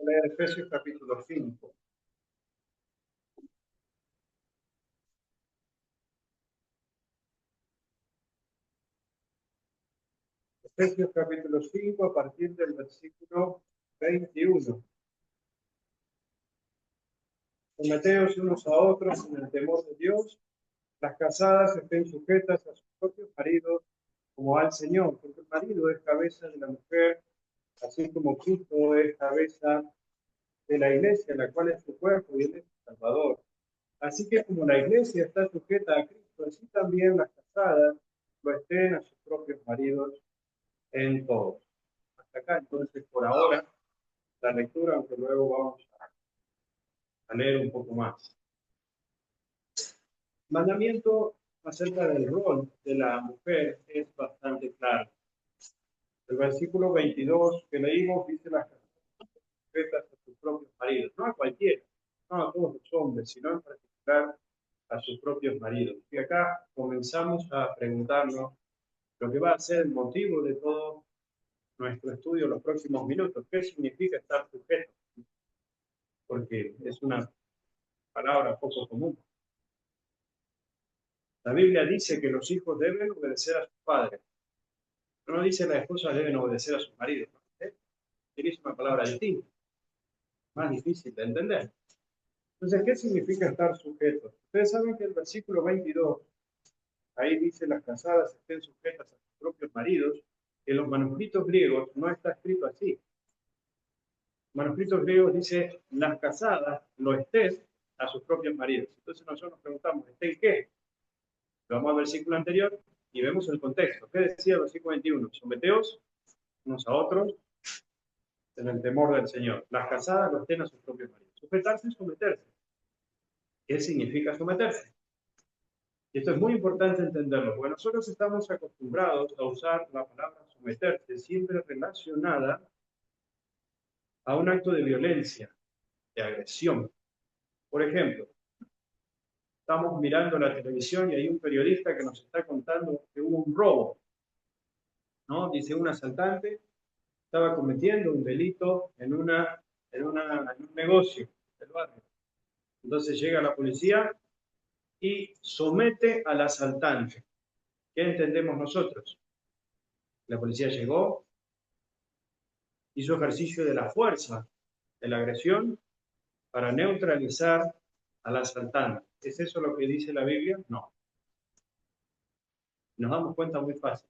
Leer Efesios capítulo 5. Efesios capítulo 5 a partir del versículo 21. Someteos unos a otros en el temor de Dios. Las casadas estén sujetas a sus propios maridos como al Señor, porque el marido es cabeza de la mujer, así como Cristo es cabeza de la iglesia, la cual es su cuerpo y él es su Salvador. Así que como la iglesia está sujeta a Cristo, así también las casadas lo estén a sus propios maridos en todo. Hasta acá, entonces, por ahora, la lectura, aunque luego vamos a leer un poco más. Mandamiento acerca del rol de la mujer es bastante claro. El versículo 22 que leímos dice las sujetas a sus propios maridos, no a cualquiera, no a todos los hombres, sino en particular a sus propios maridos. Y acá comenzamos a preguntarnos lo que va a ser el motivo de todo nuestro estudio en los próximos minutos. ¿Qué significa estar sujeto? Porque es una palabra poco común. La Biblia dice que los hijos deben obedecer a sus padres. No dice que las esposas deben obedecer a sus maridos. Utiliza una palabra distinta, más difícil de entender. Entonces, ¿qué significa estar sujetos? Ustedes saben que el versículo 22, ahí dice las casadas estén sujetas a sus propios maridos. En los manuscritos griegos no está escrito así. Manuscritos griegos dice las casadas lo estén a sus propios maridos. Entonces nosotros nos preguntamos, ¿estén qué? Vamos al versículo anterior y vemos el contexto. ¿Qué decía el versículo 21? Someteos unos a otros en el temor del Señor. Las casadas lo estén a sus propios maridos. Sujetarse es someterse. ¿Qué significa someterse? Y esto es muy importante entenderlo, porque nosotros estamos acostumbrados a usar la palabra someterse siempre relacionada a un acto de violencia, de agresión. Por ejemplo, estamos mirando la televisión y hay un periodista que nos está contando que hubo un robo, ¿no? Dice, un asaltante estaba cometiendo un delito en un negocio del barrio. Entonces llega la policía y somete al asaltante. ¿Qué entendemos nosotros? La policía llegó, hizo ejercicio de la fuerza, de la agresión, para neutralizar al asaltante. ¿Es eso lo que dice la Biblia? No. Nos damos cuenta muy fácil.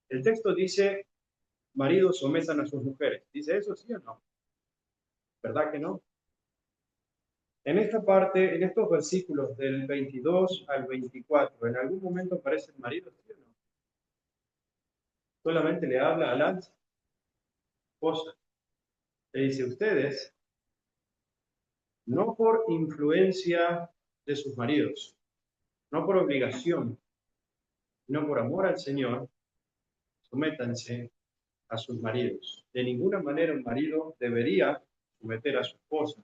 El texto dice, maridos sometan a sus mujeres. ¿Dice eso sí o no? ¿Verdad que no? En esta parte, en estos versículos del 22 al 24, ¿en algún momento aparece el marido, sí o no? Solamente le habla a las esposas. Le dice, ustedes, no por influencia de sus maridos, no por obligación, sino por amor al Señor, sométanse a sus maridos. De ninguna manera un marido debería someter a su esposa.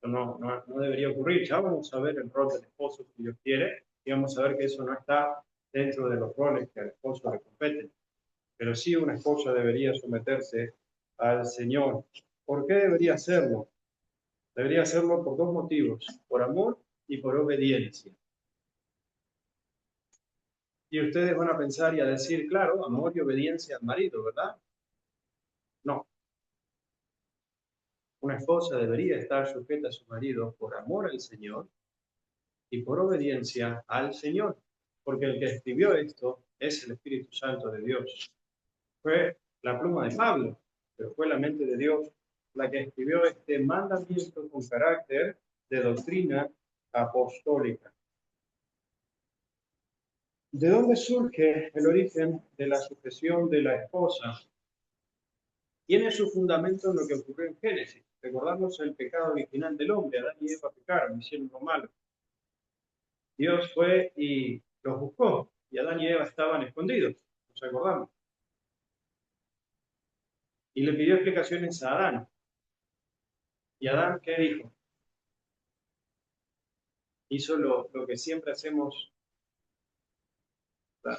No debería ocurrir. Ya vamos a ver el rol del esposo si Dios quiere, y vamos a ver que eso no está dentro de los roles que al esposo le competen. Pero sí una esposa debería someterse al Señor. ¿Por qué debería hacerlo? Debería hacerlo por dos motivos, por amor y por obediencia. Y ustedes van a pensar y a decir, claro, amor y obediencia al marido, ¿verdad? No. Una esposa debería estar sujeta a su marido por amor al Señor y por obediencia al Señor, porque el que escribió esto es el Espíritu Santo de Dios. Fue la pluma de Pablo, pero fue la mente de Dios la que escribió este mandamiento con carácter de doctrina apostólica. ¿De dónde surge el origen de la sujeción de la esposa? Tiene su fundamento en lo que ocurrió en Génesis. Recordamos el pecado original del hombre. Adán y Eva pecaron, hicieron lo malo. Dios fue y los buscó, y Adán y Eva estaban escondidos, nos acordamos. Y le pidió explicaciones a Adán. ¿Y Adán qué dijo? Hizo lo que siempre hacemos,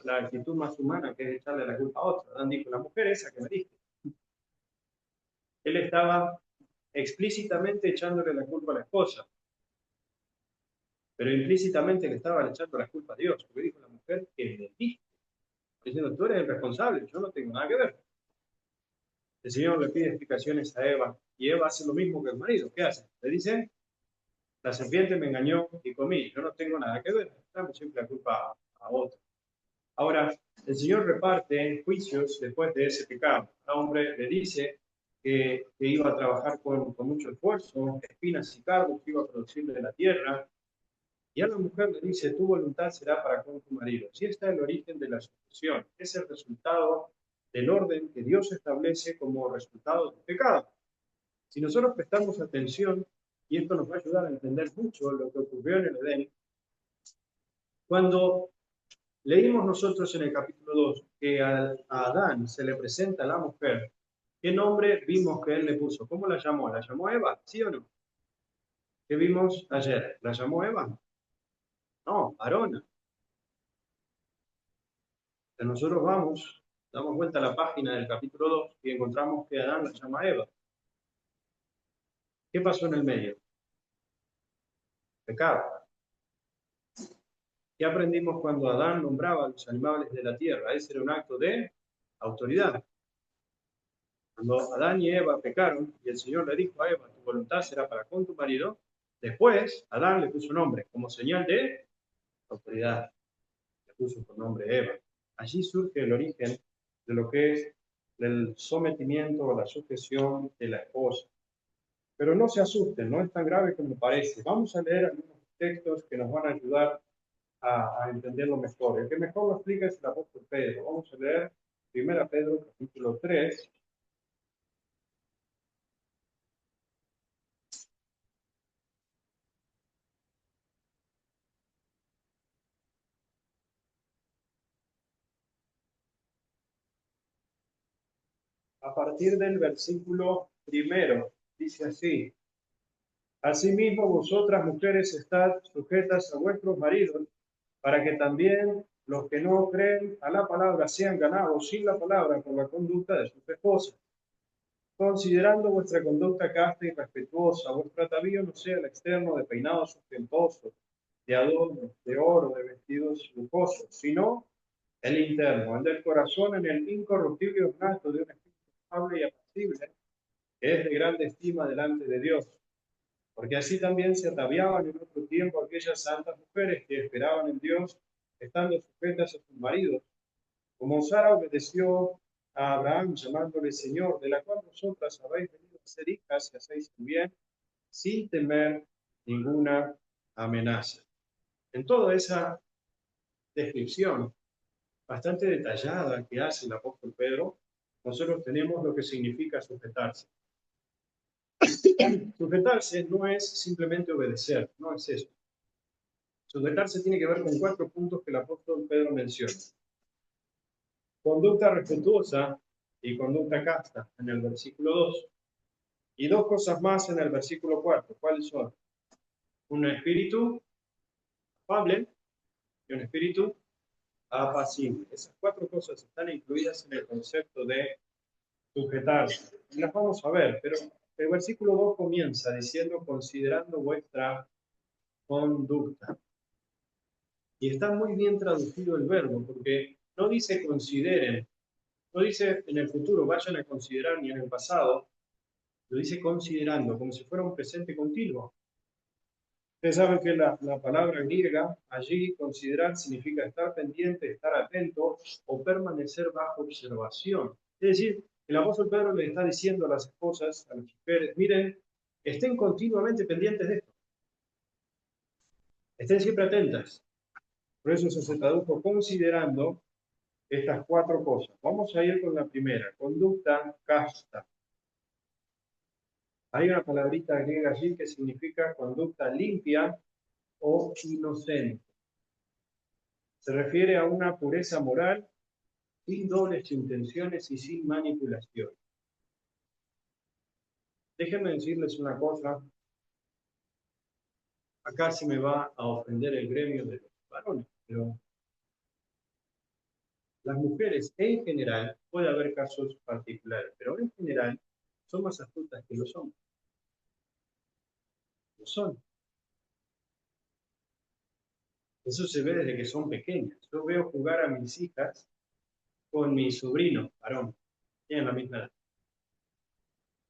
la actitud más humana, que es echarle la culpa a otro. Adán dijo, la mujer esa que me diste. Él estaba explícitamente echándole la culpa a la esposa, pero implícitamente le estaba echando la culpa a Dios, porque dijo la mujer que le dijiste, diciendo, tú eres el responsable, yo no tengo nada que ver. El Señor le pide explicaciones a Eva, y Eva hace lo mismo que el marido. ¿Qué hace? Le dice, la serpiente me engañó y comí, yo no tengo nada que ver, damos siempre la culpa a otro. Ahora, el Señor reparte juicios después de ese pecado. El hombre le dice que iba a trabajar con mucho esfuerzo, espinas y cardos que iba a producir de la tierra, y a la mujer le dice, tu voluntad será para con tu marido. Si está el origen de la sucesión, es el resultado del orden que Dios establece como resultado del pecado. Si nosotros prestamos atención, y esto nos va a ayudar a entender mucho lo que ocurrió en el Edén, cuando leímos nosotros en el capítulo 2 que a Adán se le presenta a la mujer, ¿qué nombre vimos que él le puso? ¿Cómo la llamó? ¿La llamó Eva? ¿Sí o no? ¿Qué vimos ayer? ¿La llamó Eva? No, Arona. Nosotros vamos, damos vuelta a la página del capítulo 2 y encontramos que Adán la llama Eva. ¿Qué pasó en el medio? Pecado. ¿Qué aprendimos cuando Adán nombraba a los animales de la tierra? Ese era un acto de autoridad. Cuando Adán y Eva pecaron y el Señor le dijo a Eva, tu voluntad será para con tu marido, después Adán le puso nombre como señal de autoridad. Le puso por nombre Eva. Allí surge el origen de lo que es el sometimiento o la sujeción de la esposa. Pero no se asusten, no es tan grave como parece. Vamos a leer algunos textos que nos van a ayudar a entenderlo mejor. El que mejor lo explica es el apóstol Pedro. Vamos a leer 1 Pedro capítulo 3. A partir del versículo primero, dice así: Asimismo, vosotras mujeres estad sujetas a vuestros maridos, para que también los que no creen a la palabra sean ganados sin la palabra por la conducta de sus esposas. Considerando vuestra conducta casta y respetuosa, vuestro atavío no sea el externo de peinados ostentosos, de adornos, de oro, de vestidos lujosos, sino el interno, el del corazón, en el incorruptible ornato de un espíritu estable y apacible, que es de grande estima delante de Dios. Porque así también se ataviaban en otro tiempo aquellas santas mujeres que esperaban en Dios, estando sujetas a sus maridos, como Sara obedeció a Abraham, llamándole Señor, de la cual vosotras habéis venido a ser hijas y hacéis bien, sin temer ninguna amenaza. En toda esa descripción bastante detallada que hace el apóstol Pedro, nosotros tenemos lo que significa sujetarse. Sujetarse no es simplemente obedecer, no es eso. Sujetarse tiene que ver con 4 puntos que el apóstol Pedro menciona. Conducta respetuosa y conducta casta en el versículo 2. Y 2 cosas más en el versículo 4. ¿Cuáles son? Un espíritu afable y un espíritu apacible. Esas 4 cosas están incluidas en el concepto de sujetarse. Y las vamos a ver, pero el versículo 2 comienza diciendo considerando vuestra conducta. Y está muy bien traducido el verbo, porque no dice consideren, no dice en el futuro vayan a considerar ni en el pasado, lo dice considerando, como si fuera un presente continuo. Ustedes saben que la palabra griega allí, considerar, significa estar pendiente, estar atento o permanecer bajo observación. Es decir, el apóstol Pedro le está diciendo a las esposas, a las mujeres, miren, estén continuamente pendientes de esto. Estén siempre atentas. Por eso se tradujo considerando estas 4 cosas. Vamos a ir con la primera, conducta casta. Hay una palabrita griega allí que significa conducta limpia o inocente. Se refiere a una pureza moral sin dobles intenciones y sin manipulación. Déjenme decirles una cosa. Acá se me va a ofender el gremio de los varones, pero las mujeres en general, puede haber casos particulares, pero en general son más astutas que los hombres. lo son. Eso se ve desde que son pequeñas. Yo veo jugar a mis hijas con mi sobrino, varón, tienen la misma edad.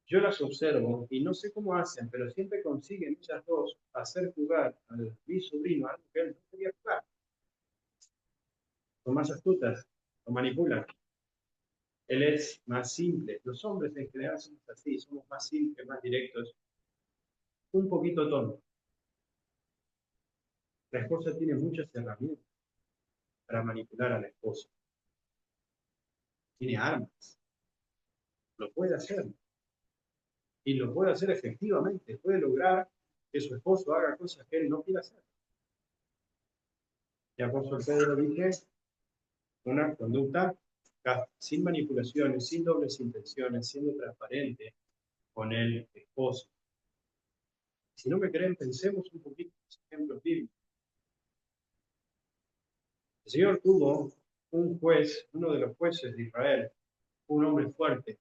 Yo las observo y no sé cómo hacen, pero siempre consiguen ellas dos hacer jugar a mi sobrino algo que él no quería jugar. Son más astutas, lo manipulan. Él es más simple. Los hombres en general somos así, somos más simples, más directos, un poquito tontos. La esposa tiene muchas herramientas para manipular a la esposa. Tiene armas, lo puede hacer. Y lo puede hacer efectivamente, puede lograr que su esposo haga cosas que él no quiere hacer. Y apóstol Pedro dice, una conducta sin manipulaciones, sin dobles intenciones, siendo transparente con el esposo. Si no me creen, pensemos un poquito en los ejemplos bíblicos. El Señor tuvo un juez, uno de los jueces de Israel, un hombre fuerte.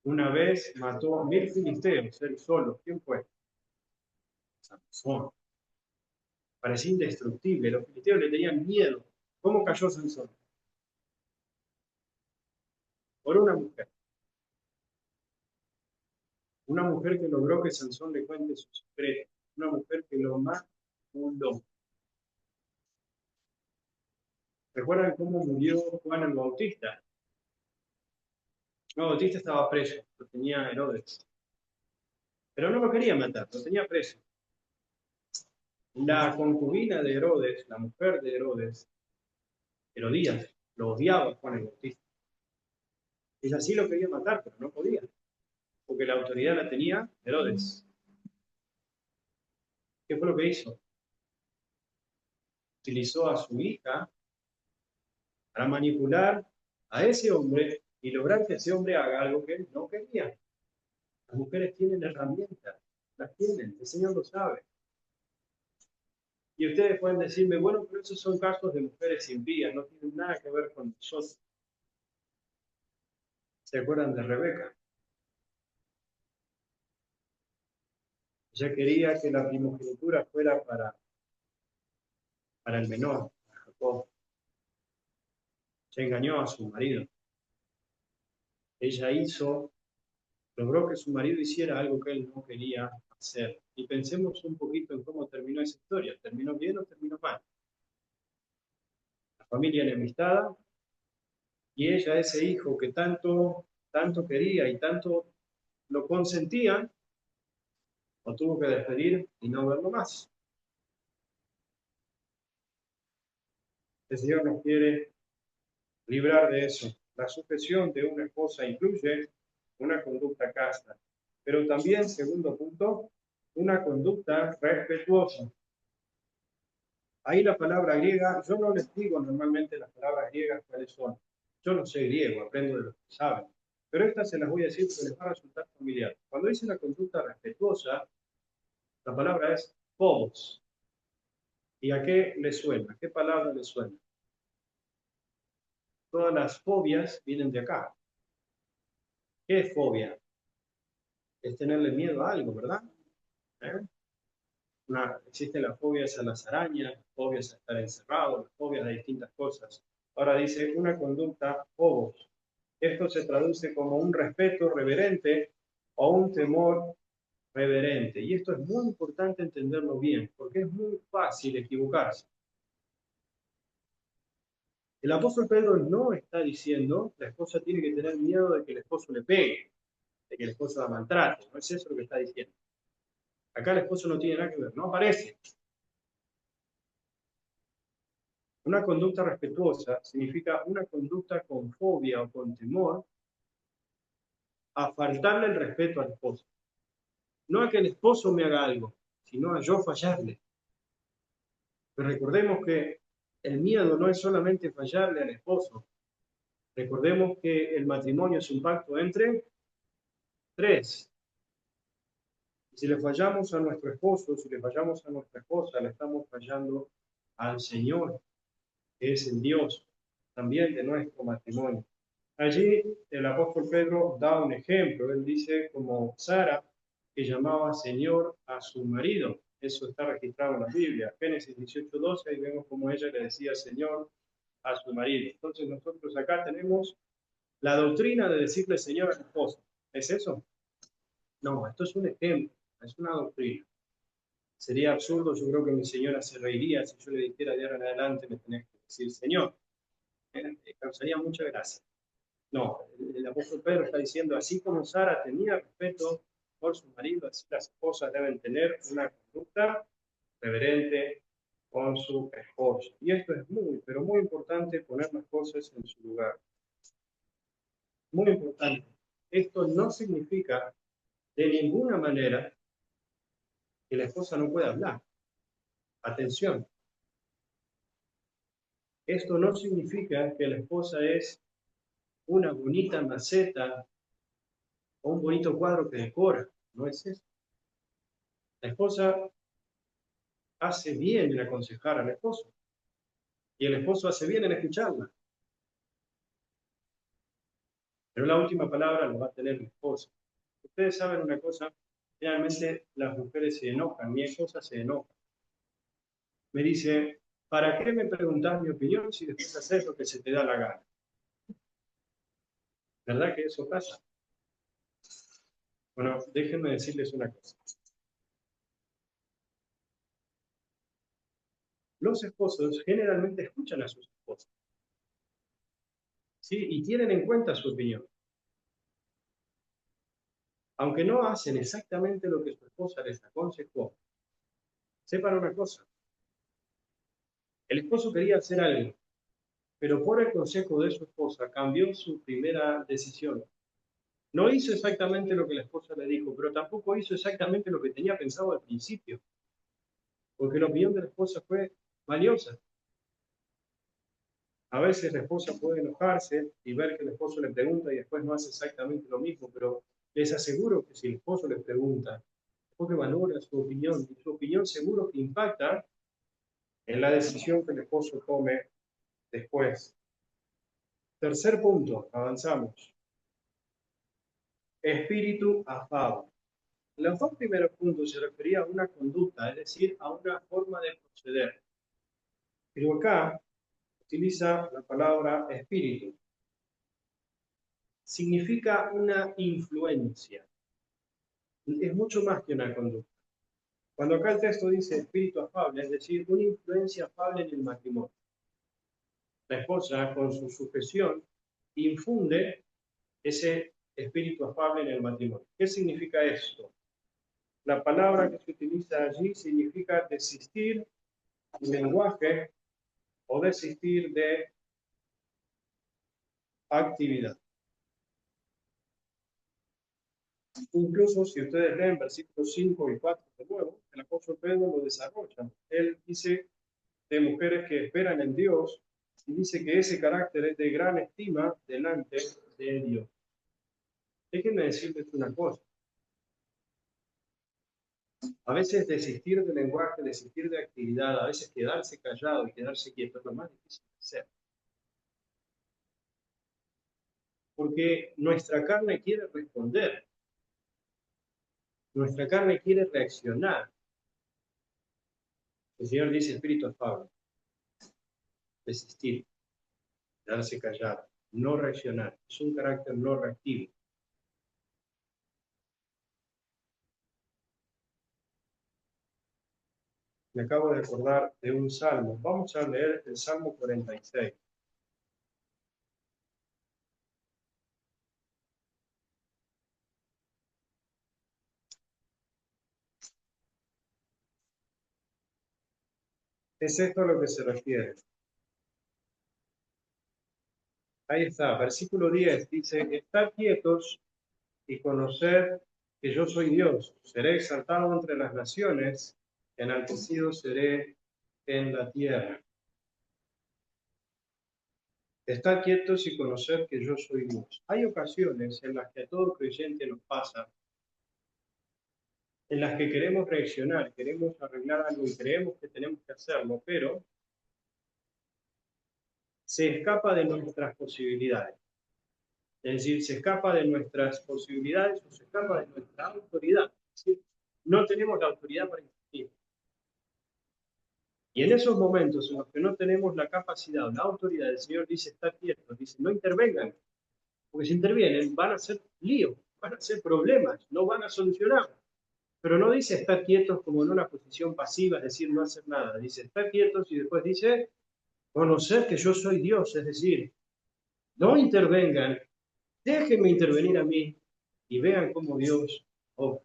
Una vez mató a 1000 filisteos, él solo. ¿Quién fue? Sansón. Parecía indestructible. Los filisteos le tenían miedo. ¿Cómo cayó Sansón? Por una mujer. Una mujer que logró que Sansón le cuente su secreto. Una mujer que lo manipuló. ¿Recuerdan cómo murió Juan el Bautista? Juan el Bautista estaba preso, lo tenía Herodes. Pero no lo quería matar, lo tenía preso. La concubina de Herodes, la mujer de Herodes, Herodías, lo odiaba a Juan el Bautista. Ella sí lo quería matar, pero no podía, porque la autoridad la tenía Herodes. ¿Qué fue lo que hizo? Utilizó a su hija para manipular a ese hombre y lograr que ese hombre haga algo que él no quería. Las mujeres tienen herramientas, las tienen, el Señor lo sabe. Y ustedes pueden decirme, bueno, pero esos son casos de mujeres impías, no tienen nada que ver con nosotros. ¿Se acuerdan de Rebeca? Ella quería que la primogenitura fuera para el menor, para Jacob. Se engañó a su marido. Ella logró que su marido hiciera algo que él no quería hacer. Y pensemos un poquito en cómo terminó esa historia. ¿Terminó bien o terminó mal? La familia enemistada y ella, ese hijo que tanto quería y tanto lo consentía, lo tuvo que despedir y no verlo más. El Señor nos quiere librar de eso. La sujeción de una esposa incluye una conducta casta, pero también, segundo punto, una conducta respetuosa. Ahí la palabra griega, yo no les digo normalmente las palabras griegas cuáles son. Yo no sé griego, aprendo de los que saben. Pero estas se las voy a decir porque les va a resultar familiar. Cuando dice una conducta respetuosa, la palabra es phobos. ¿Y a qué le suena? ¿A qué palabra le suena? Todas las fobias vienen de acá. ¿Qué es fobia? Es tenerle miedo a algo, ¿verdad? ¿Eh? Existen las fobias a las arañas, fobias a estar encerrado, fobias a distintas cosas. Ahora dice una conducta phobos. Esto se traduce como un respeto reverente o un temor reverente. Y esto es muy importante entenderlo bien, porque es muy fácil equivocarse. El apóstol Pedro no está diciendo que la esposa tiene que tener miedo de que el esposo le pegue, de que el esposo la maltrate. No es eso lo que está diciendo. Acá el esposo no tiene nada que ver, no aparece. Una conducta respetuosa significa una conducta con fobia o con temor a faltarle el respeto al esposo. No a que el esposo me haga algo, sino a yo fallarle. Pero recordemos que el miedo no es solamente fallarle al esposo. Recordemos que el matrimonio es un pacto entre tres. Si le fallamos a nuestro esposo, si le fallamos a nuestra esposa, le estamos fallando al Señor, que es el Dios también de nuestro matrimonio. Allí el apóstol Pedro da un ejemplo. Él dice como Sara que llamaba Señor a su marido. Eso está registrado en la Biblia. Génesis 18:12, ahí vemos cómo ella le decía Señor a su marido. Entonces nosotros acá tenemos la doctrina de decirle Señor a la esposa. ¿Es eso? No, esto es un ejemplo, es una doctrina. Sería absurdo, yo creo que mi señora se reiría si yo le dijera de ahora en adelante me tenés que decir Señor. Causaría mucha gracia. No, el apóstol Pedro está diciendo, así como Sara tenía respeto por su marido, así las esposas deben tener una conducta reverente con su esposo. Y esto es muy, pero muy importante poner las cosas en su lugar. Muy importante. Esto no significa de ninguna manera que la esposa no pueda hablar. Atención. Esto no significa que la esposa es una bonita maceta o un bonito cuadro que decora. No es eso. La esposa hace bien en aconsejar al esposo y el esposo hace bien en escucharla. Pero la última palabra la va a tener la esposa. Ustedes saben una cosa, realmente las mujeres se enojan, mi esposa se enoja. Me dice, ¿para qué me preguntás mi opinión si después haces lo que se te da la gana? ¿Verdad que eso pasa? Bueno, déjenme decirles una cosa. Los esposos generalmente escuchan a sus esposas, ¿sí? Y tienen en cuenta su opinión. Aunque no hacen exactamente lo que su esposa les aconsejó, sepan una cosa. El esposo quería hacer algo, pero por el consejo de su esposa cambió su primera decisión. No hizo exactamente lo que la esposa le dijo, pero tampoco hizo exactamente lo que tenía pensado al principio, porque la opinión de la esposa fue valiosa. A veces la esposa puede enojarse y ver que el esposo le pregunta y después no hace exactamente lo mismo, pero les aseguro que si el esposo les pregunta, porque valora su opinión, y su opinión seguro que impacta en la decisión que el esposo tome después. Tercer punto, avanzamos. Espíritu afable. Los dos primeros puntos se referían a una conducta, es decir, a una forma de proceder. Pero acá utiliza la palabra espíritu. Significa una influencia. Es mucho más que una conducta. Cuando acá el texto dice espíritu afable, es decir, una influencia afable en el matrimonio. La esposa, con su sujeción, infunde ese espíritu afable en el matrimonio. ¿Qué significa esto? La palabra que se utiliza allí significa desistir del lenguaje o desistir de actividad. Incluso si ustedes leen versículos 5 y 4 de nuevo, el apóstol Pedro lo desarrolla. Él dice de mujeres que esperan en Dios y dice que ese carácter es de gran estima delante de Dios. Déjenme decirles una cosa. A veces desistir del lenguaje, desistir de actividad, a veces quedarse callado y quedarse quieto es lo más difícil de hacer. Porque nuestra carne quiere responder, nuestra carne quiere reaccionar. El Señor dice espíritu afable, desistir, quedarse callado, no reaccionar. Es un carácter no reactivo. Me acabo de acordar de un salmo. Vamos a leer el Salmo 46. Es esto a lo que se refiere. Ahí está, versículo 10 dice, estad quietos y conoced que yo soy Dios. Seré exaltado entre las naciones, enaltecido seré en la tierra. Estad quietos y conoced que yo soy Dios. Hay ocasiones en las que a todo creyente nos pasa, en las que queremos reaccionar, queremos arreglar algo y creemos que tenemos que hacerlo, pero se escapa de nuestras posibilidades. Es decir, se escapa de nuestras posibilidades o se escapa de nuestra autoridad. ¿sí? No tenemos la autoridad para intervenir. Y en esos momentos en los que no tenemos la capacidad o la autoridad, el Señor dice, está quieto, dice, no intervengan, porque si intervienen van a ser líos, van a ser problemas, no van a solucionar. Pero no dice estar quietos como en una posición pasiva, es decir, no hacer nada. Dice estar quietos y después dice conocer que yo soy Dios, es decir, no intervengan, déjenme intervenir a mí y vean cómo Dios obra.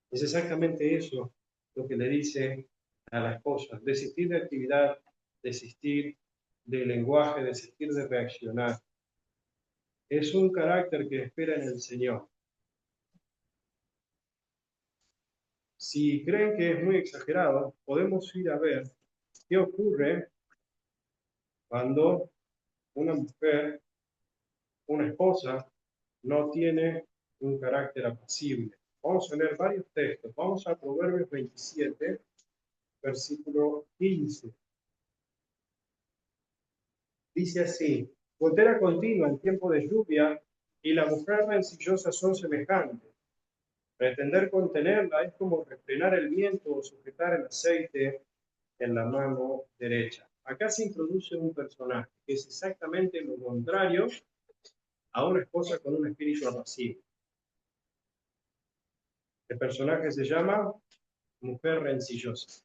Es exactamente eso lo que le dice a la esposa, desistir de actividad, desistir del lenguaje, desistir de reaccionar. Es un carácter que espera en el Señor. Si creen que es muy exagerado, podemos ir a ver qué ocurre cuando una mujer, una esposa, no tiene un carácter apacible. Vamos a leer varios textos. Vamos a Proverbios 27, versículo 15. Dice así, gotera continua en tiempo de lluvia y la mujer rencillosa son semejantes. Pretender contenerla es como refrenar el viento o sujetar el aceite en la mano derecha. Acá se introduce un personaje que es exactamente lo contrario a una esposa con un espíritu apacible. El personaje se llama mujer rencillosa.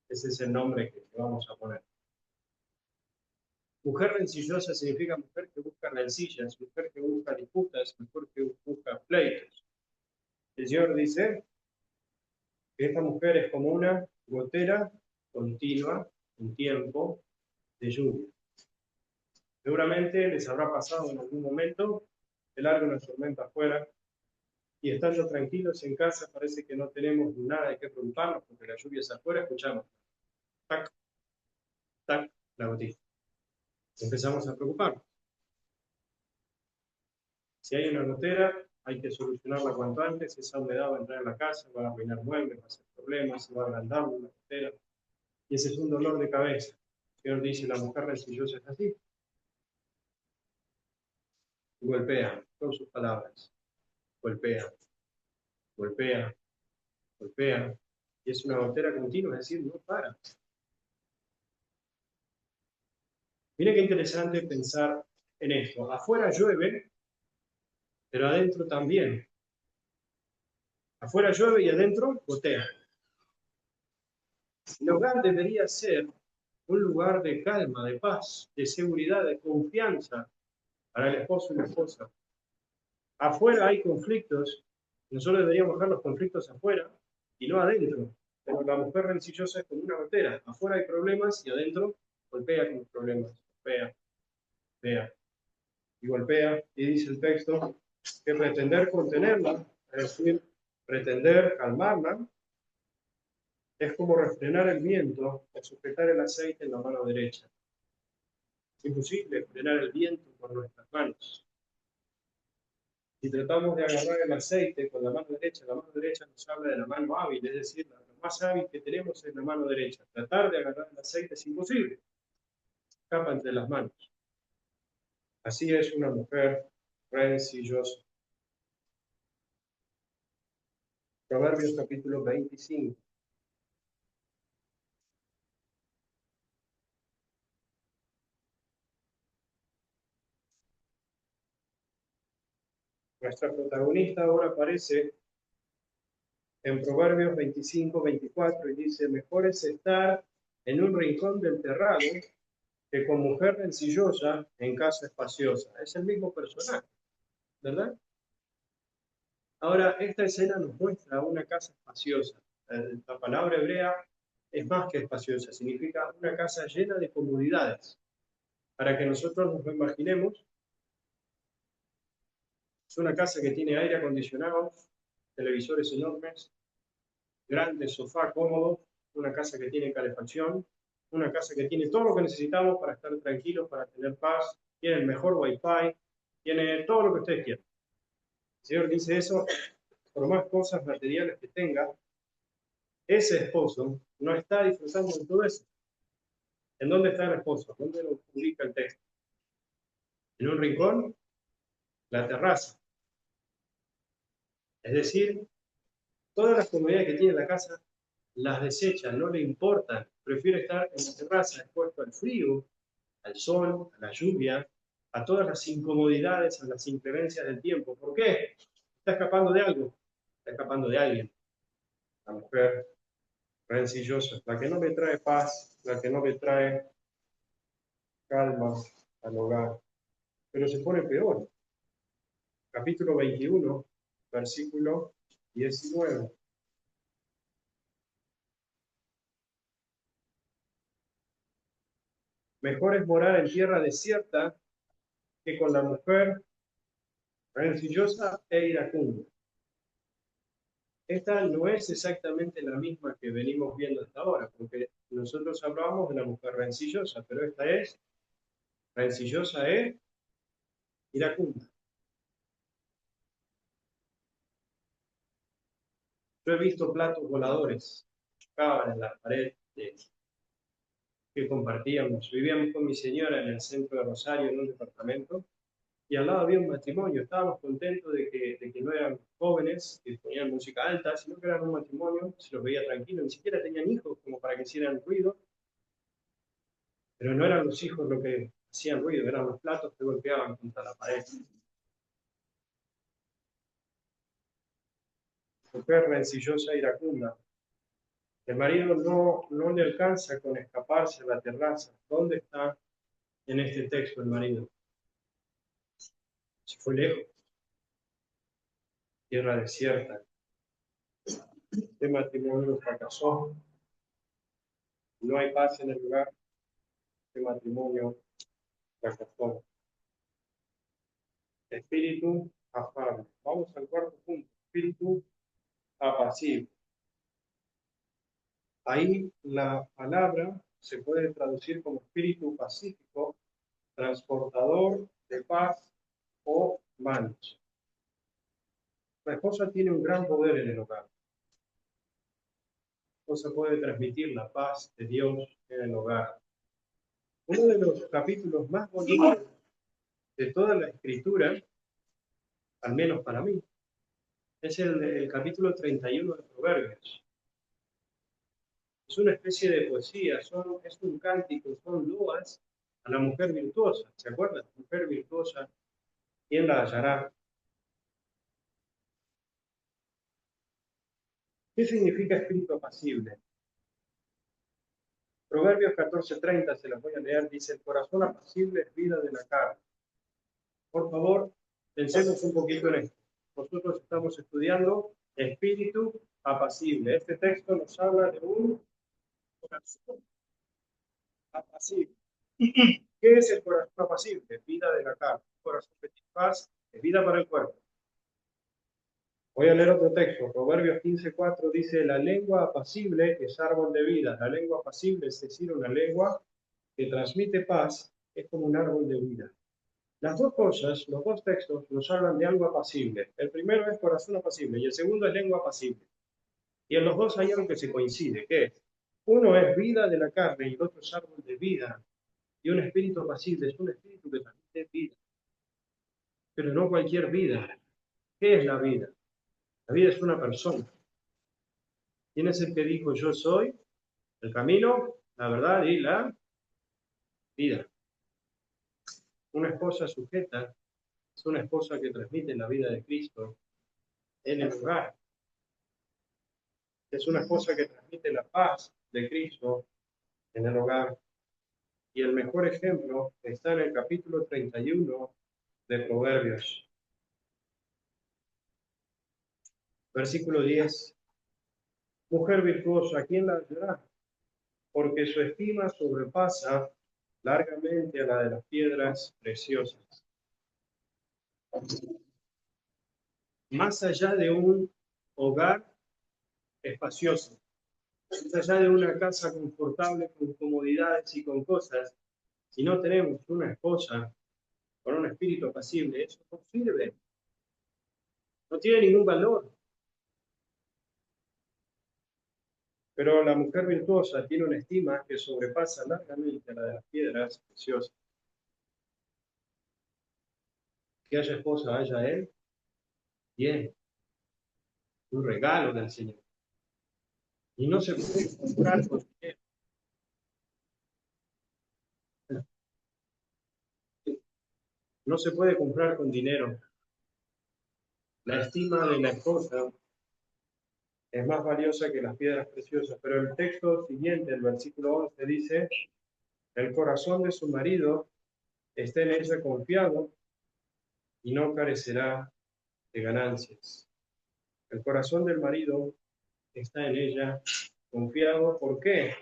Ese es el nombre que vamos a poner. Mujer rencillosa significa mujer que busca rencillas, mujer que busca disputas, mujer que busca pleitos. El Señor dice que esta mujer es como una gotera continua en tiempo de lluvia. Seguramente les habrá pasado en algún momento que larga una tormenta afuera y estando tranquilos en casa parece que no tenemos nada de qué preocuparnos porque la lluvia es afuera, escuchamos tac, tac, la gotita. Empezamos a preocuparnos. Si hay una gotera, hay que solucionarla cuanto antes. Esa humedad va a entrar en la casa, va a arruinar muebles, va a hacer problemas, se va a agrandar la gotera. Y ese es un dolor de cabeza. El Señor dice, la mujer rencillosa es así. Golpea con sus palabras. Golpea, golpea, golpea. Y es una gotera continua, es decir, no para. Mira qué interesante pensar en esto. Afuera llueve, pero adentro también. Afuera llueve y adentro gotea. El hogar debería ser un lugar de calma, de paz, de seguridad, de confianza para el esposo y la esposa. Afuera hay conflictos, nosotros deberíamos dejar los conflictos afuera y no adentro. Pero la mujer rencillosa es como una gotera. Afuera hay problemas y adentro golpea con los problemas. Golpea, golpea y golpea. Y dice el texto que pretender contenerla, es decir, pretender calmarla, es como refrenar el viento o sujetar el aceite en la mano derecha. Es imposible frenar el viento con nuestras manos. Si tratamos de agarrar el aceite con la mano derecha nos habla de la mano hábil, es decir, la más hábil que tenemos es la mano derecha. Tratar de agarrar el aceite es imposible, escapa entre las manos. Así es una mujer rencillosa. Proverbios capítulo 25. Nuestra protagonista ahora aparece en Proverbios 25, 24 y dice, mejor es estar en un rincón del terrado que con mujer rencillosa en casa espaciosa. Es el mismo personaje, ¿verdad? Ahora, esta escena nos muestra una casa espaciosa. La palabra hebrea es más que espaciosa, significa una casa llena de comodidades. Para que nosotros nos lo imaginemos, es una casa que tiene aire acondicionado, televisores enormes, grandes sofá cómodos, una casa que tiene calefacción, una casa que tiene todo lo que necesitamos para estar tranquilos, para tener paz, tiene el mejor wifi, tiene todo lo que ustedes quieran. El Señor dice eso, por más cosas materiales que tenga, ese esposo no está disfrutando de todo eso. ¿En dónde está el esposo? ¿Dónde lo publica el texto? ¿En un rincón? La terraza. Es decir, todas las comodidades que tiene en la casa las desecha, no le importan. Prefiere estar en la terraza expuesto al frío, al sol, a la lluvia, a todas las incomodidades, a las inclemencias del tiempo. ¿Por qué? Está escapando de algo, está escapando de alguien. La mujer rencillosa, la que no me trae paz, la que no me trae calma al hogar. Pero se pone peor. Capítulo 21, versículo 19. Mejor es morar en tierra desierta que con la mujer rencillosa e iracunda. Esta no es exactamente la misma que venimos viendo hasta ahora, porque nosotros hablábamos de la mujer rencillosa, pero esta es rencillosa e iracunda. Yo he visto platos voladores que estaban en la pared que compartíamos. Vivíamos con mi señora en el centro de Rosario, en un departamento, y al lado había un matrimonio. Estábamos contentos de que no eran jóvenes que ponían música alta, sino que eran un matrimonio, se los veía tranquilos, ni siquiera tenían hijos como para que hicieran ruido, pero no eran los hijos lo que hacían ruido, eran los platos que golpeaban contra la pared. Mujer rencillosa e iracunda. El marido no le alcanza con escaparse a la terraza. ¿Dónde está en este texto el marido? Se fue lejos, tierra desierta. Este matrimonio fracasó. No hay paz en el lugar. Este matrimonio fracasó. Espíritu afable. Vamos al cuarto punto. Espíritu apacible. Ahí la palabra se puede traducir como espíritu pacífico, transportador de paz o manos. La esposa tiene un gran poder en el hogar. La esposa puede transmitir la paz de Dios en el hogar. Uno de los capítulos más bonitos de toda la escritura, al menos para mí, es el capítulo 31 de Proverbios. Es una especie de poesía, es un cántico, son loas a la mujer virtuosa. ¿Se acuerdan? Mujer virtuosa, ¿quién la hallará? ¿Qué significa espíritu apacible? Proverbios 14:30, se los voy a leer, dice: el corazón apacible es vida de la carne. Por favor, pensemos un poquito en esto. Nosotros estamos estudiando espíritu apacible. Este texto nos habla de un corazón apacible. ¿Qué es el corazón apacible? Vida de la carne. Corazón de paz es vida para el cuerpo. Voy a leer otro texto. Proverbios 15:4 dice: la lengua apacible es árbol de vida. La lengua apacible, es decir, una lengua que transmite paz, es como un árbol de vida. Las dos cosas, los dos textos nos hablan de algo apacible. El primero es corazón apacible y el segundo es lengua apacible. Y en los dos hay algo que se coincide, que es: uno es vida de la carne y el otro es árbol de vida. Y un espíritu apacible es un espíritu que transmite vida, pero no cualquier vida. ¿Qué es la vida? La vida es una persona. ¿Quién es el que dijo: yo soy el camino, la verdad y la vida? Una esposa sujeta es una esposa que transmite la vida de Cristo en el hogar. Es una esposa que transmite la paz de Cristo en el hogar. Y el mejor ejemplo está en el capítulo 31 de Proverbios. Versículo 10. Mujer virtuosa, ¿quién la hallará? Porque su estima sobrepasa largamente a la de las piedras preciosas. Más allá de un hogar espacioso, más allá de una casa confortable con comodidades y con cosas, si no tenemos una esposa con un espíritu apacible, eso no sirve, no tiene ningún valor. Pero la mujer virtuosa tiene una estima que sobrepasa largamente a la de las piedras preciosas. Que haya esposa, haya él, bien. un regalo del Señor. Y no se puede comprar con dinero. No se puede comprar con dinero. La estima de la esposa es más valiosa que las piedras preciosas. Pero el texto siguiente, el versículo 11, dice, el corazón de su marido está en ella confiado y no carecerá de ganancias. El corazón del marido está en ella confiado. ¿Por qué?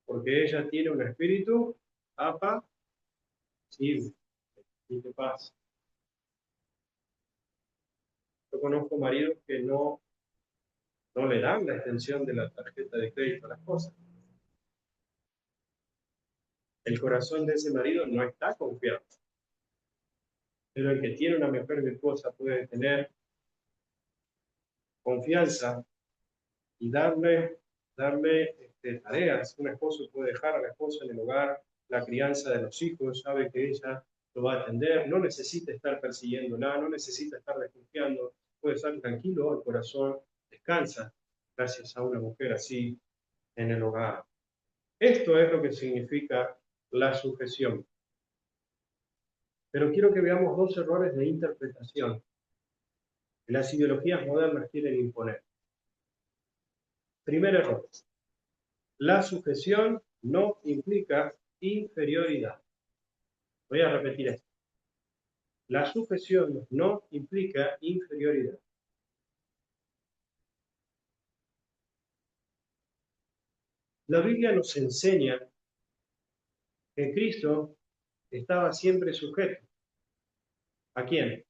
Porque ella tiene un espíritu apacible y de paz. Yo conozco maridos que no le dan la extensión de la tarjeta de crédito a las cosas. El corazón de ese marido no está confiado. Pero el que tiene una mujer virtuosa puede tener confianza y darle tareas. Un esposo puede dejar a la esposa en el hogar, la crianza de los hijos, sabe que ella lo va a atender, no necesita estar persiguiéndola, no necesita estar desconfiando, puede estar tranquilo, el corazón descansa gracias a una mujer así en el hogar. Esto es lo que significa la sujeción. Pero quiero que veamos dos errores de interpretación que las ideologías modernas quieren imponer. Primer error. La sujeción no implica inferioridad. Voy a repetir esto. La sujeción no implica inferioridad. La Biblia nos enseña que Cristo estaba siempre sujeto. ¿A quién?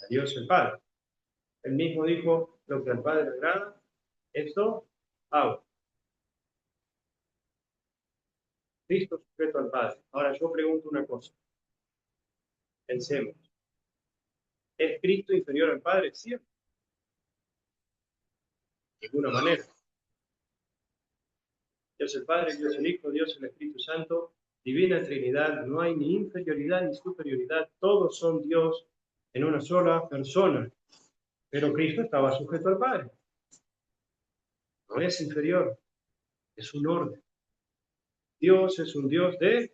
A Dios el Padre. Él mismo dijo, lo que al Padre le agrada, esto hago. Cristo sujeto al Padre. Ahora yo pregunto una cosa. Pensemos. ¿Es Cristo inferior al Padre? Sí, de ninguna manera. Dios el Padre, Dios el Hijo, Dios el Espíritu Santo, Divina Trinidad, no hay ni inferioridad ni superioridad, todos son Dios en una sola persona. Pero Cristo estaba sujeto al Padre. No es inferior, es un orden. Dios es un Dios de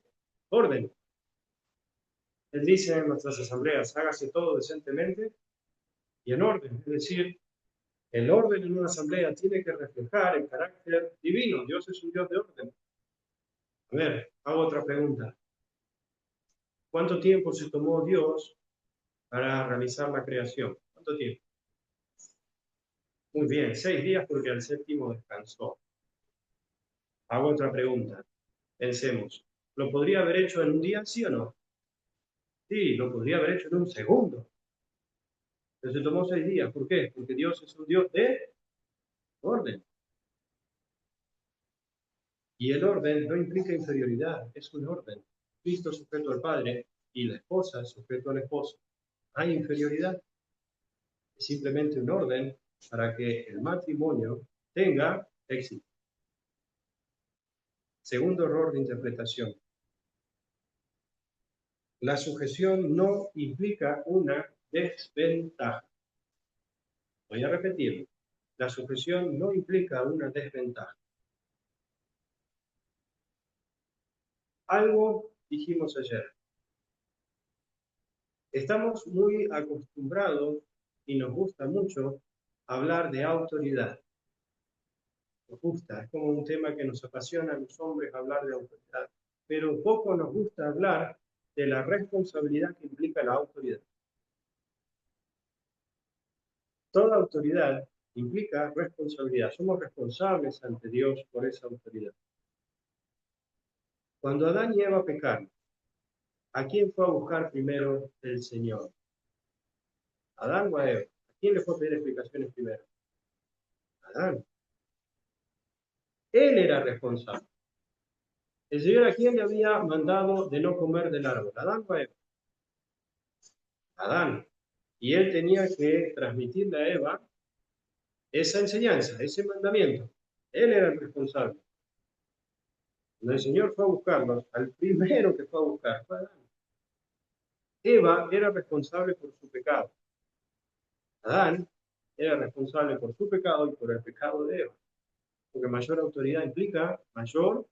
orden. Él dice en nuestras asambleas, hágase todo decentemente y en orden. Es decir, el orden en una asamblea tiene que reflejar el carácter divino. Dios es un Dios de orden. A ver, hago otra pregunta. ¿Cuánto tiempo se tomó Dios para realizar la creación? ¿Cuánto tiempo? Muy bien, 6 días porque al séptimo descansó. Hago otra pregunta. Pensemos, ¿lo podría haber hecho en un día, sí o no? Sí, lo podría haber hecho en un segundo. Pero se tomó 6 días. ¿Por qué? Porque Dios es un Dios de orden. Y el orden no implica inferioridad, es un orden. Cristo sujeto al Padre y la esposa sujeto al esposo. ¿Hay inferioridad? Es simplemente un orden para que el matrimonio tenga éxito. Segundo error de interpretación. La sujeción no implica una desventaja. Voy a repetirlo. La sujeción no implica una desventaja. Algo dijimos ayer. Estamos muy acostumbrados y nos gusta mucho hablar de autoridad. Nos gusta, es como un tema que nos apasiona a los hombres hablar de autoridad. Pero poco nos gusta hablar de la responsabilidad que implica la autoridad. Toda autoridad implica responsabilidad. Somos responsables ante Dios por esa autoridad. Cuando Adán y Eva pecaron, ¿a quién fue a buscar primero el Señor? ¿Adán o a Eva? ¿A quién le fue a pedir explicaciones primero? Adán. Él era responsable. El Señor, ¿a quién le había mandado de no comer del árbol? ¿Adán o a Eva? Adán. Y él tenía que transmitirle a Eva esa enseñanza, ese mandamiento. Él era el responsable. Cuando el Señor fue a buscarlos, al primero que fue a buscar fue Adán. Eva era responsable por su pecado. Adán era responsable por su pecado y por el pecado de Eva. Porque mayor autoridad implica mayor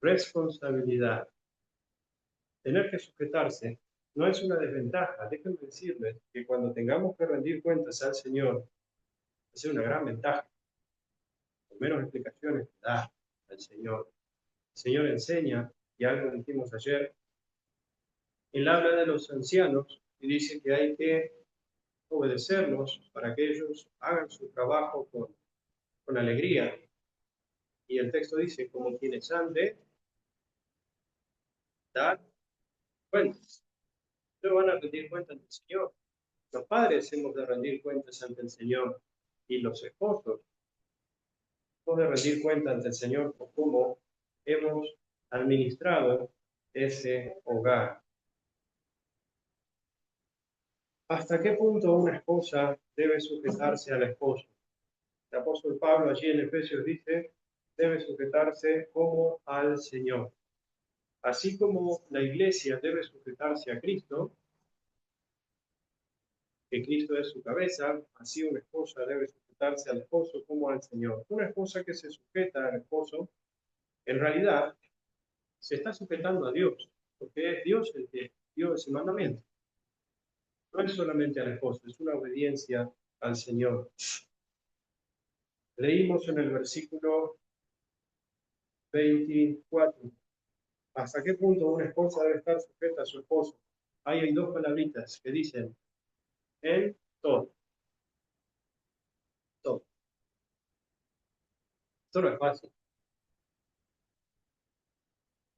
responsabilidad. Tener que sujetarse no es una desventaja. Déjenme decirles que cuando tengamos que rendir cuentas al Señor, va a ser una gran ventaja. Con menos explicaciones que da al Señor. El Señor enseña, y algo dijimos ayer, Él habla de los ancianos y dice que hay que obedecerlos para que ellos hagan su trabajo con alegría. Y el texto dice, como quienes han de dar cuentas. No van a rendir cuentas ante el Señor. Los padres hemos de rendir cuentas ante el Señor y los esposos hemos de rendir cuentas ante el Señor por cómo hemos administrado ese hogar. ¿Hasta qué punto una esposa debe sujetarse al esposo? El apóstol Pablo allí en Efesios dice, debe sujetarse como al Señor. Así como la iglesia debe sujetarse a Cristo, que Cristo es su cabeza, así una esposa debe sujetarse al esposo como al Señor. Una esposa que se sujeta al esposo, en realidad, se está sujetando a Dios, porque es Dios el que dio ese mandamiento. No es solamente al esposo, es una obediencia al Señor. Leímos en el versículo 24. ¿Hasta qué punto una esposa debe estar sujeta a su esposo? Ahí hay dos palabritas que dicen, en todo. Todo. Esto no es fácil,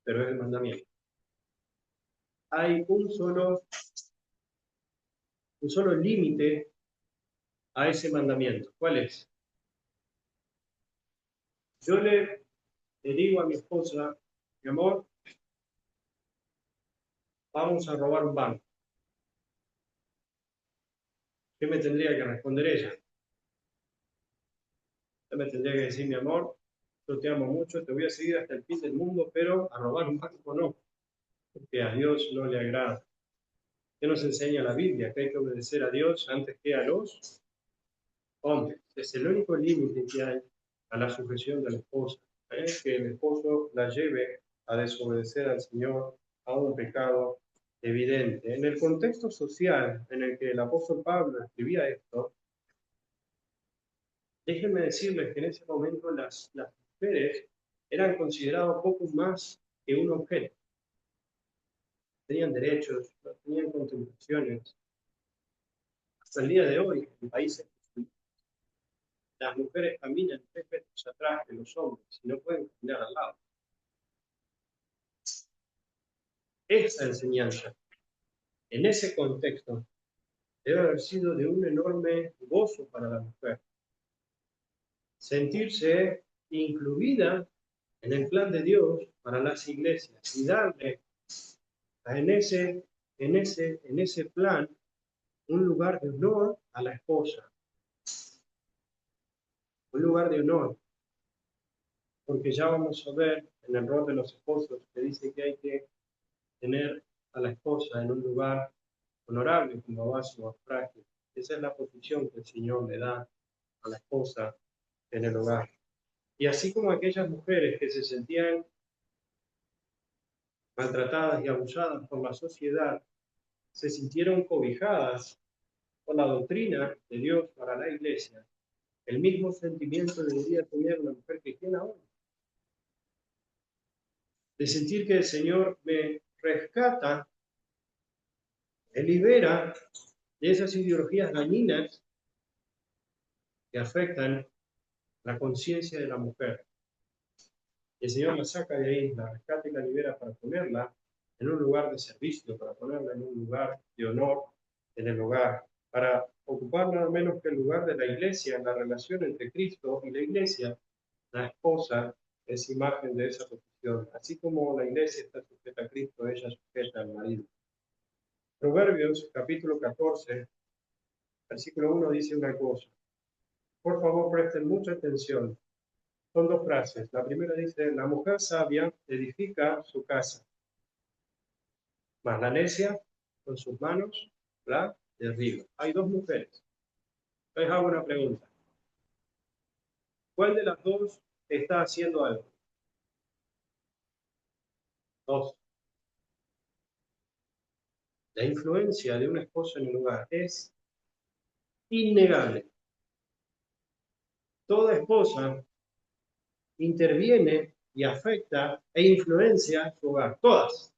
pero es el mandamiento. Hay un solo límite a ese mandamiento. ¿Cuál es? Yo le digo a mi esposa, mi amor, vamos a robar un banco. ¿Qué me tendría que responder ella? Ella me tendría que decir, mi amor, yo te amo mucho, te voy a seguir hasta el fin del mundo, pero a robar un banco no, porque a Dios no le agrada. ¿Qué nos enseña la Biblia? Que hay que obedecer a Dios antes que a los hombres. Es el único límite que hay a la sujeción de la esposa. Que el esposo la lleve a desobedecer al Señor a un pecado evidente. En el contexto social en el que el apóstol Pablo escribía esto, déjenme decirles que en ese momento las mujeres eran consideradas poco más que un objeto. Tenían derechos, no tenían contribuciones. Hasta el día de hoy, en países las mujeres caminan 3 metros atrás de los hombres y no pueden caminar al lado. Esa enseñanza, en ese contexto, debe haber sido de un enorme gozo para la mujer. Sentirse incluida en el plan de Dios para las iglesias y darle en ese plan un lugar de honor a la esposa. Un lugar de honor. Porque ya vamos a ver en el rol de los esposos que dice que hay que tener a la esposa en un lugar honorable como vaso frágil. Esa es la posición que el Señor le da a la esposa en el hogar. Y así como aquellas mujeres que se sentían maltratadas y abusadas por la sociedad, se sintieron cobijadas por la doctrina de Dios para la iglesia, el mismo sentimiento debería tener una mujer cristiana ahora. De sentir que el Señor me rescata, me libera de esas ideologías dañinas que afectan la conciencia de la mujer. Y el Señor la saca de ahí, la rescata y la libera para ponerla en un lugar de servicio, para ponerla en un lugar de honor en el hogar, para ocupar nada menos que el lugar de la iglesia, en la relación entre Cristo y la iglesia. La esposa es imagen de esa posición. Así como la iglesia está sujeta a Cristo, ella sujeta al marido. Proverbios, capítulo 14, versículo 1 dice una cosa. Por favor, presten mucha atención. Son dos frases. La primera dice, la mujer sabia edifica su casa, mas la necia con sus manos la derriba. Hay dos mujeres. Les hago una pregunta. ¿Cuál de las dos está haciendo algo? Dos. La influencia de un esposo en el hogar es innegable. Toda esposa interviene y afecta e influencia su hogar. Todas.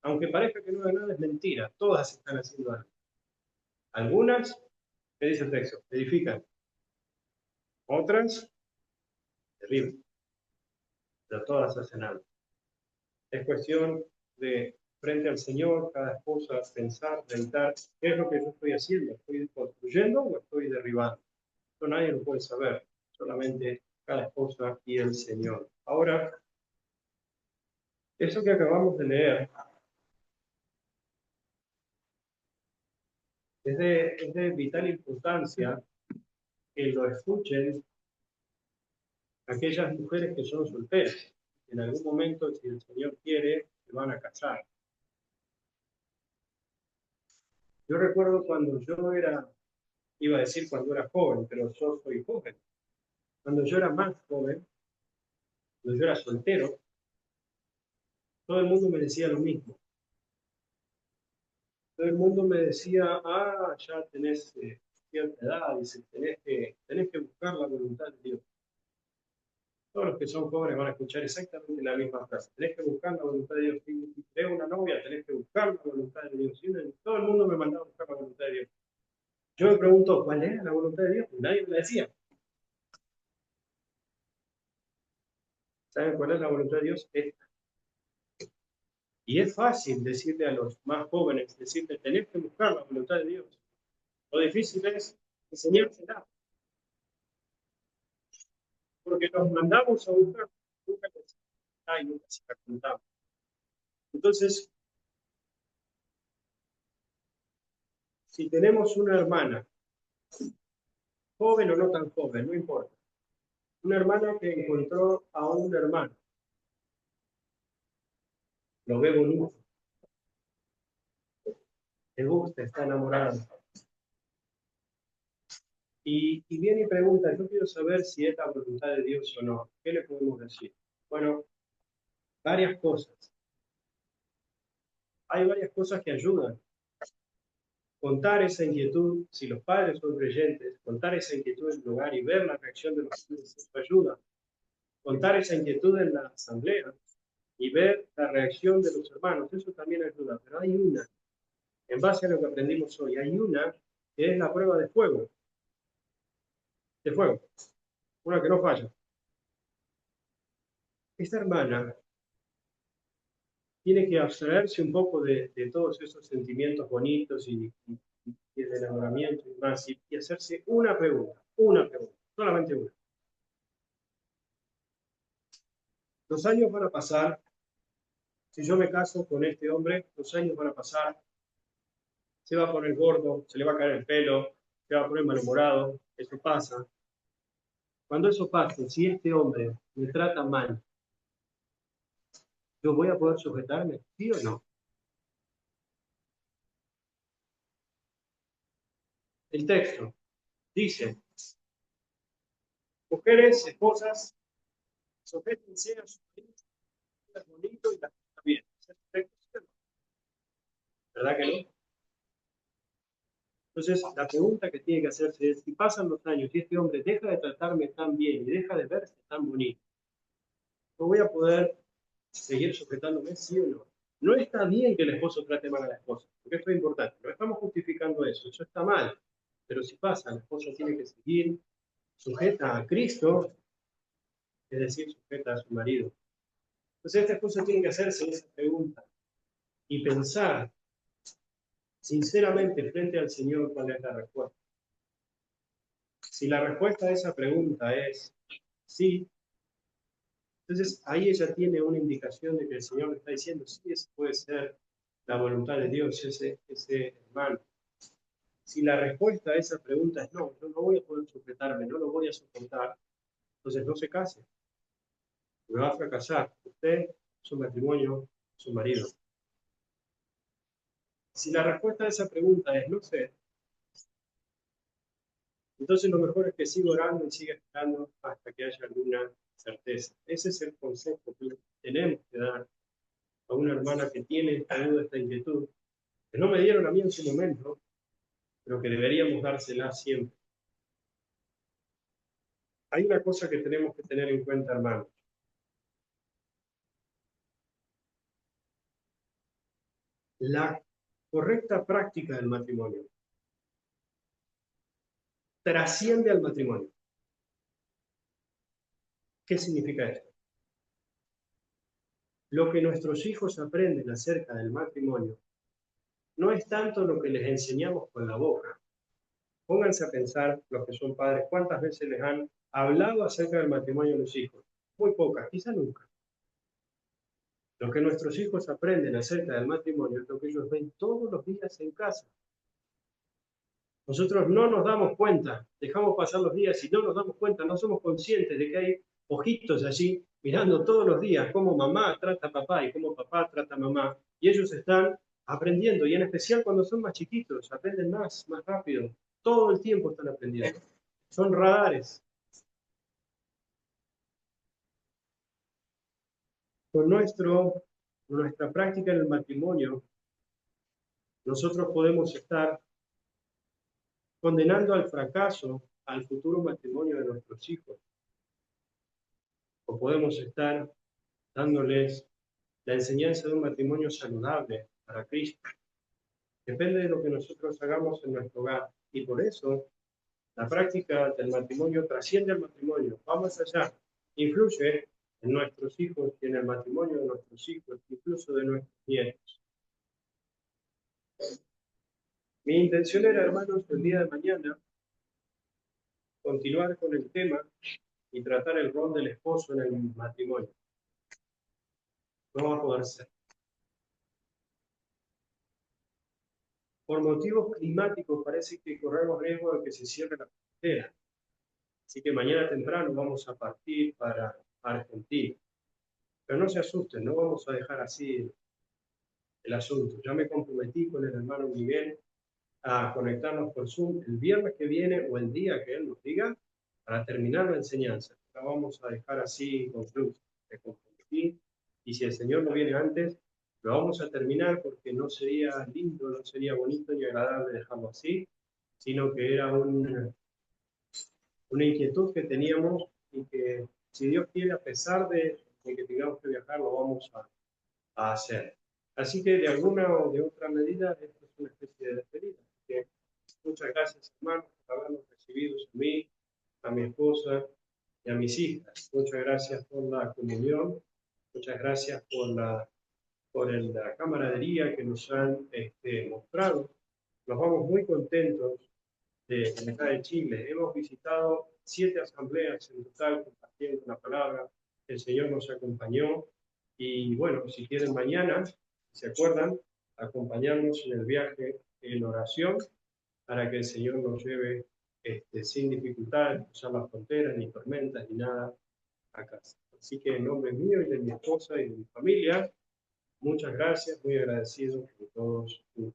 Aunque parezca que no hay nada, es mentira. Todas están haciendo algo. Algunas, ¿qué dice el texto? Edifican. Otras, terrible. Pero todas hacen algo. Es cuestión de, frente al Señor, cada esposa, pensar, meditar, ¿qué es lo que yo estoy haciendo? ¿Estoy construyendo o estoy derribando? Eso nadie lo puede saber, solamente cada esposa y el Señor. Ahora, eso que acabamos de leer es de vital importancia que lo escuchen aquellas mujeres que son solteras. En algún momento, si el Señor quiere, se van a casar. Yo recuerdo cuando yo era, iba a decir cuando era joven, pero yo soy joven. Cuando yo era más joven, cuando yo era soltero, todo el mundo me decía lo mismo. Todo el mundo me decía, ya tenés cierta edad, dice, tenés que buscar la voluntad de Dios. Todos los que son jóvenes van a escuchar exactamente la misma frase. Tenés que buscar la voluntad de Dios. Si tenés una novia, tenés que buscar la voluntad de Dios. Todo el mundo me mandaba a buscar la voluntad de Dios. Yo me pregunto, ¿cuál era la voluntad de Dios? Nadie me la decía. ¿Saben cuál es la voluntad de Dios? Esta. Y es fácil decirle a los más jóvenes, decirle, tenés que buscar la voluntad de Dios. Lo difícil es enseñársela. Porque nos mandamos a buscar, nunca y nunca se la contamos. Entonces, si tenemos una hermana, joven o no tan joven, no importa, una hermana que encontró a un hermano, lo ve bonito, le gusta, está enamorado, y viene y pregunta, yo quiero saber si es la voluntad de Dios o no, ¿qué le podemos decir? Bueno, varias cosas. Hay varias cosas que ayudan. Contar esa inquietud, si los padres son creyentes, contar esa inquietud en el hogar y ver la reacción de los padres, eso ayuda. Contar esa inquietud en la asamblea y ver la reacción de los hermanos, eso también ayuda. Pero hay una, en base a lo que aprendimos hoy, hay una que es la prueba de fuego, una que no falla. Esta hermana tiene que abstraerse un poco de todos esos sentimientos bonitos y de enamoramiento y más, y hacerse una pregunta, solamente una. Los años van a pasar, si yo me caso con este hombre, los años van a pasar, se va a poner gordo, se le va a caer el pelo, se va a poner malhumorado, eso pasa. Cuando eso pase, si este hombre me trata mal, ¿yo voy a poder sujetarme? ¿Sí o no? El texto dice, mujeres, esposas, sujétense a sus maridos, es bonito y la está bien. ¿Es el texto? ¿Verdad que no? Entonces, la pregunta que tiene que hacerse es, si pasan los años y este hombre deja de tratarme tan bien y deja de verse tan bonito, ¿no voy a poder seguir sujetándome, sí o no? No está bien que el esposo trate mal a la esposa, porque esto es importante. No estamos justificando eso está mal. Pero si pasa, el esposo tiene que seguir sujeta a Cristo, es decir, sujeta a su marido. Entonces, esta esposa tiene que hacerse esa pregunta y pensar sinceramente frente al Señor cuál es la respuesta. Si la respuesta a esa pregunta es sí, entonces ahí ella tiene una indicación de que el Señor le está diciendo, sí, esa puede ser la voluntad de Dios, ese hermano. Si la respuesta a esa pregunta es no, yo no voy a poder sujetarme, no lo voy a soportar, entonces no se case, me va a fracasar. Usted, su matrimonio, su marido. Si la respuesta a esa pregunta es no sé, Entonces lo mejor es que siga orando y siga esperando hasta que haya alguna certeza. Ese es el consejo que tenemos que dar a una hermana que tiene esta duda, esta inquietud, que no me dieron a mí en su momento, pero que deberíamos dársela siempre. Hay una cosa que tenemos que tener en cuenta, hermanos. La correcta práctica del matrimonio trasciende al matrimonio. ¿Qué significa esto? Lo que nuestros hijos aprenden acerca del matrimonio no es tanto lo que les enseñamos con la boca. Pónganse a pensar, los que son padres, cuántas veces les han hablado acerca del matrimonio a los hijos. Muy pocas, quizá nunca. Lo que nuestros hijos aprenden acerca del matrimonio es lo que ellos ven todos los días en casa. Nosotros no nos damos cuenta, dejamos pasar los días y no nos damos cuenta, no somos conscientes de que hay ojitos allí mirando todos los días cómo mamá trata a papá y cómo papá trata a mamá. Y ellos están aprendiendo, y en especial cuando son más chiquitos, aprenden más rápido. Todo el tiempo están aprendiendo. Son radares. Con nuestra práctica en el matrimonio, nosotros podemos estar condenando al fracaso al futuro matrimonio de nuestros hijos. O podemos estar dándoles la enseñanza de un matrimonio saludable para Cristo. Depende de lo que nosotros hagamos en nuestro hogar. Y por eso la práctica del matrimonio trasciende al matrimonio, va más allá, influye en nuestros hijos y en el matrimonio de nuestros hijos, incluso de nuestros nietos. Mi intención era, hermanos, el día de mañana continuar con el tema y tratar el rol del esposo en el matrimonio. No va a poder ser. Por motivos climáticos parece que corremos riesgo de que se cierre la frontera. Así que mañana temprano vamos a partir para Argentina. Pero no se asusten, no vamos a dejar así el asunto. Ya me comprometí con el hermano Miguel a conectarnos por Zoom el viernes que viene o el día que él nos diga para terminar la enseñanza. La vamos a dejar así conclusa. Me comprometí, y si el Señor no viene antes, lo vamos a terminar porque no sería lindo, no sería bonito ni agradable dejarlo así, sino que era una inquietud que teníamos y que, si Dios quiere, a pesar de que tengamos que viajar, lo vamos a hacer. Así que de alguna o de otra medida, esto es una especie de despedida. Que muchas gracias, hermanos, por habernos recibido a mí, a mi esposa y a mis hijas. Muchas gracias por la comunión. Muchas gracias por la camaradería que nos han mostrado. Nos vamos muy contentos de acá de Chile. Hemos visitado 7 asambleas en total compartiendo la palabra. El Señor nos acompañó. Y bueno, si quieren mañana, ¿se acuerdan? Acompañarnos en el viaje en oración para que el Señor nos lleve sin dificultades, cruzar las fronteras, ni tormentas, ni nada a casa. Así que en nombre mío y de mi esposa y de mi familia, muchas gracias, muy agradecido por todos ustedes.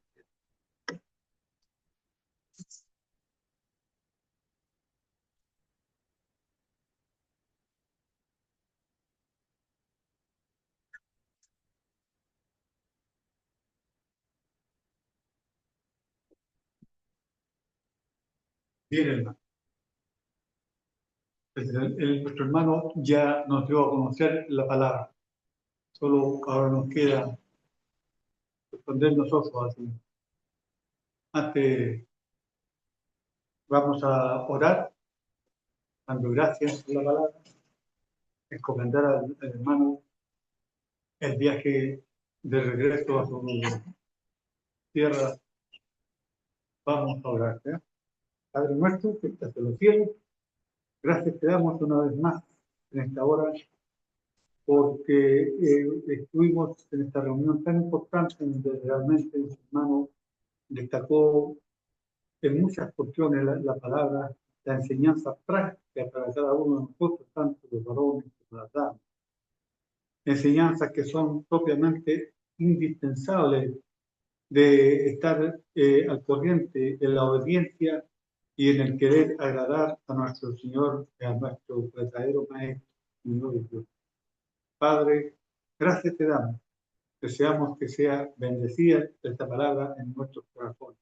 Bien, hermano. Nuestro hermano ya nos dio a conocer la palabra. Solo ahora nos queda responder nosotros así. Antes vamos a orar, dando gracias por la palabra, encomendar al hermano el viaje de regreso a su tierra. Vamos a orar. Padre nuestro que estás en los cielos, gracias te damos una vez más en esta hora porque estuvimos en esta reunión tan importante donde realmente el hermano destacó en muchas cuestiones la palabra, la enseñanza práctica para cada uno de nosotros, tanto los varones como las damas. Enseñanzas que son propiamente indispensables de estar al corriente en la obediencia y en el querer agradar a nuestro Señor y a nuestro verdadero Maestro, Señor y Dios. Padre, gracias te damos. Deseamos que sea bendecida esta palabra en nuestros corazones.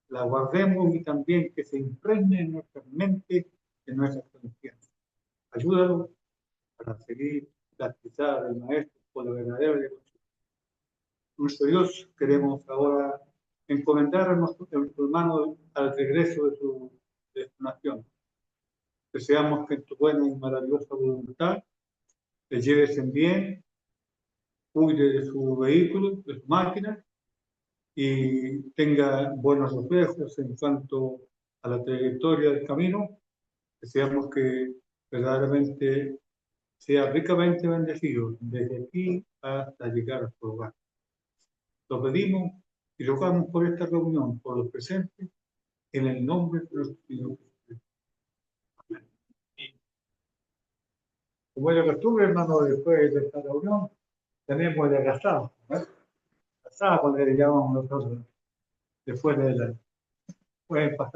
La guardemos y también que se impregne en nuestra mente, en nuestra conciencia. Ayúdanos para seguir las pisadas del Maestro por la verdadera devoción. Nuestro Dios, queremos ahora encomendar a nuestro hermano al regreso de su nación. Deseamos que en tu buena y maravillosa voluntad le lleves en bien, cuide de su vehículo, de su máquina, y tenga buenos reflejos en cuanto a la trayectoria del camino. Deseamos que verdaderamente sea ricamente bendecido desde aquí hasta llegar a su hogar. Lo pedimos y rogamos por esta reunión, por los presentes, en el nombre de nuestro Señor Jesucristo. Amén. Como es de costumbre, hermano, después de esta reunión, tenemos el agazado, ¿no? Agazado, cuando le llamamos nosotros, después de la... Pueden pasar